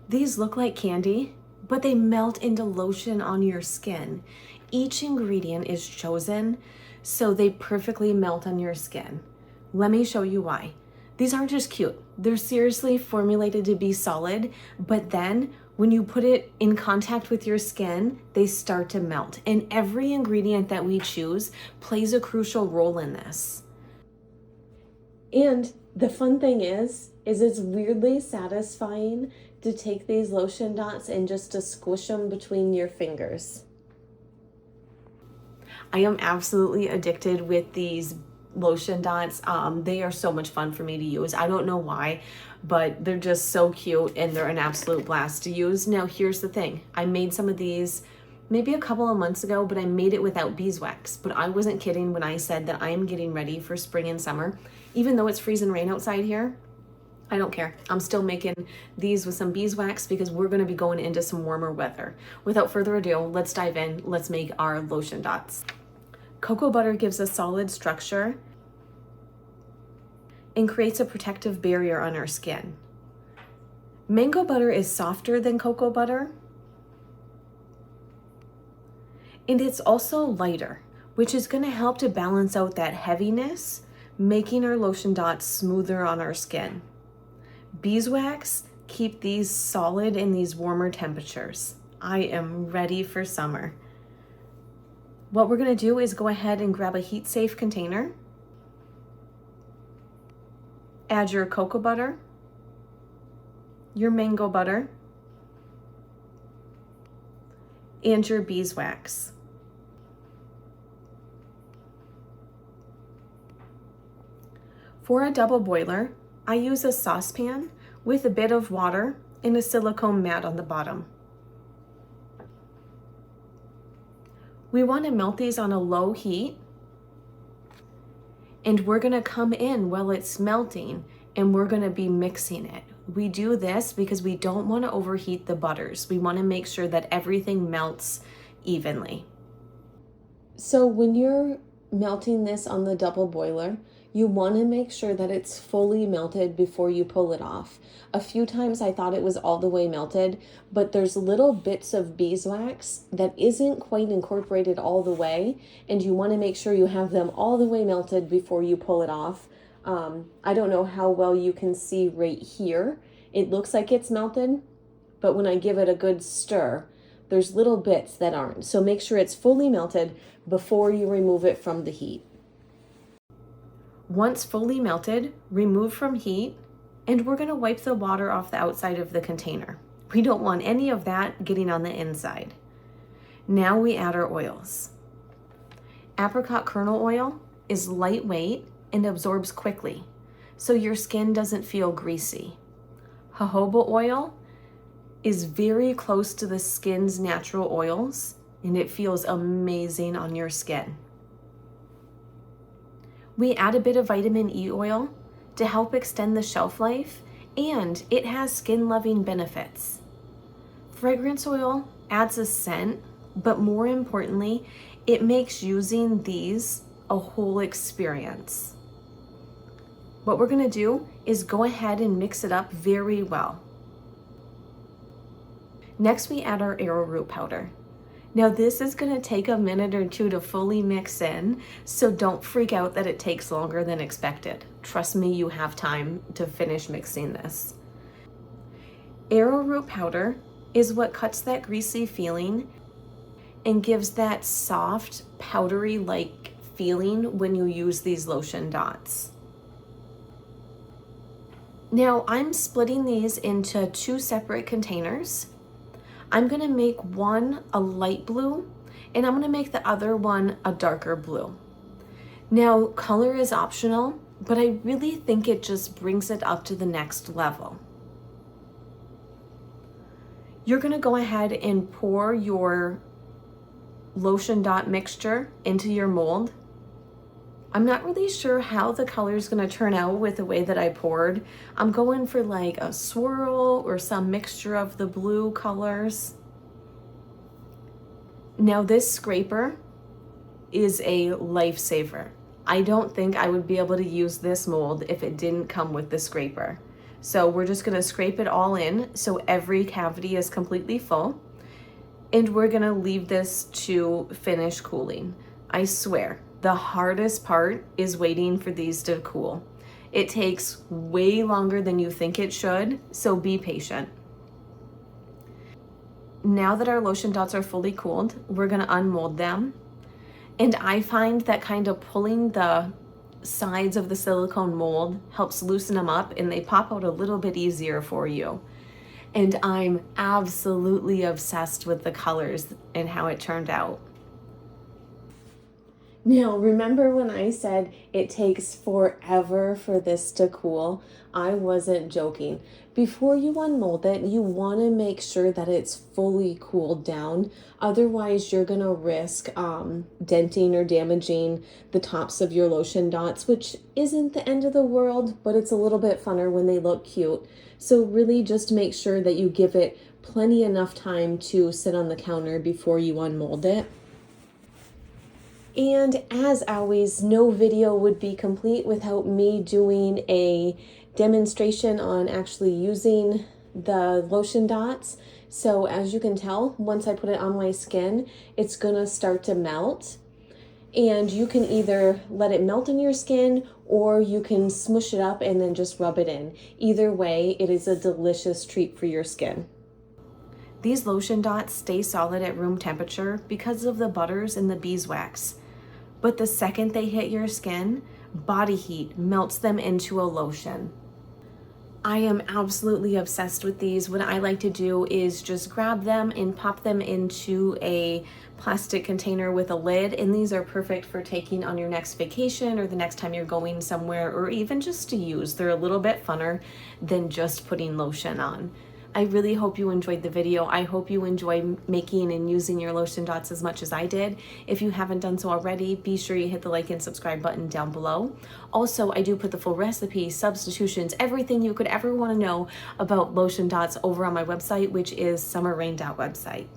These look like candy, but they melt into lotion on your skin. Each ingredient is chosen so they perfectly melt on your skin. Let me show you why. These aren't just cute. They're seriously formulated to be solid, but then when you put it in contact with your skin, they start to melt. And every ingredient that we choose plays a crucial role in this. And the fun thing is it's weirdly satisfying to take these lotion dots and just to squish them between your fingers. I am absolutely addicted with these lotion dots. They are so much fun for me to use. I don't know why, but they're just so cute and they're an absolute blast to use. Now, here's the thing. I made some of these maybe a couple of months ago, but I made it without beeswax. But I wasn't kidding when I said that I am getting ready for spring and summer. Even though it's freezing rain outside here, I don't care. I'm still making these with some beeswax because we're going to be going into some warmer weather. Without further ado, let's dive in. Let's make our lotion dots. Cocoa butter gives a solid structure and creates a protective barrier on our skin. Mango butter is softer than cocoa butter, and it's also lighter, which is going to help to balance out that heaviness, making our lotion dots smoother on our skin. Beeswax keep these solid in these warmer temperatures. I am ready for summer. What we're going to do is go ahead and grab a heat safe container. Add your cocoa butter, your mango butter, and your beeswax. For a double boiler, I use a saucepan with a bit of water and a silicone mat on the bottom. We want to melt these on a low heat, and we're going to come in while it's melting and we're going to be mixing it. We do this because we don't want to overheat the butters. We want to make sure that everything melts evenly. So when you're melting this on the double boiler, you want to make sure that it's fully melted before you pull it off. A few times I thought it was all the way melted, but there's little bits of beeswax that isn't quite incorporated all the way, and you want to make sure you have them all the way melted before you pull it off. I don't know how well you can see right here. It looks like it's melted, but when I give it a good stir, there's little bits that aren't. So make sure it's fully melted before you remove it from the heat. Once fully melted, remove from heat, and we're going to wipe the water off the outside of the container. We don't want any of that getting on the inside. Now we add our oils. Apricot kernel oil is lightweight and absorbs quickly, so your skin doesn't feel greasy. Jojoba oil is very close to the skin's natural oils, and it feels amazing on your skin. We add a bit of vitamin E oil to help extend the shelf life, and it has skin-loving benefits. Fragrance oil adds a scent, but more importantly, it makes using these a whole experience. What we're going to do is go ahead and mix it up very well. Next, we add our arrowroot powder. Now this is going to take a minute or two to fully mix in, so don't freak out that it takes longer than expected. Trust me, you have time to finish mixing this. Arrowroot powder is what cuts that greasy feeling and gives that soft, powdery-like feeling when you use these lotion dots. Now I'm splitting these into 2 separate containers. I'm going to make one a light blue, and I'm going to make the other one a darker blue. Now, color is optional, but I really think it just brings it up to the next level. You're going to go ahead and pour your lotion dot mixture into your mold. I'm not really sure how the color is going to turn out with the way that I poured. I'm going for like a swirl or some mixture of the blue colors. Now this scraper is a lifesaver. I don't think I would be able to use this mold if it didn't come with the scraper. So we're just gonna scrape it all in so every cavity is completely full. And we're gonna leave this to finish cooling. I swear, the hardest part is waiting for these to cool. It takes way longer than you think it should, so be patient. Now that our lotion dots are fully cooled, we're gonna unmold them. And I find that kind of pulling the sides of the silicone mold helps loosen them up and they pop out a little bit easier for you. And I'm absolutely obsessed with the colors and how it turned out. Now, remember when I said it takes forever for this to cool? I wasn't joking. Before you unmold it, you want to make sure that it's fully cooled down. Otherwise, you're going to risk denting or damaging the tops of your lotion dots, which isn't the end of the world, but it's a little bit funner when they look cute. So really just make sure that you give it plenty enough time to sit on the counter before you unmold it. And as always, no video would be complete without me doing a demonstration on actually using the lotion dots. So as you can tell, once I put it on my skin, it's gonna start to melt. And you can either let it melt in your skin or you can smush it up and then just rub it in. Either way, it is a delicious treat for your skin. These lotion dots stay solid at room temperature because of the butters and the beeswax. But the second they hit your skin, body heat melts them into a lotion. I am absolutely obsessed with these. What I like to do is just grab them and pop them into a plastic container with a lid, and these are perfect for taking on your next vacation or the next time you're going somewhere, or even just to use. They're a little bit funner than just putting lotion on. I really hope you enjoyed the video. I hope you enjoy making and using your lotion dots as much as I did. If you haven't done so already, be sure you hit the like and subscribe button down below. Also, I do put the full recipe, substitutions, everything you could ever want to know about lotion dots over on my website, which is summerrain.website.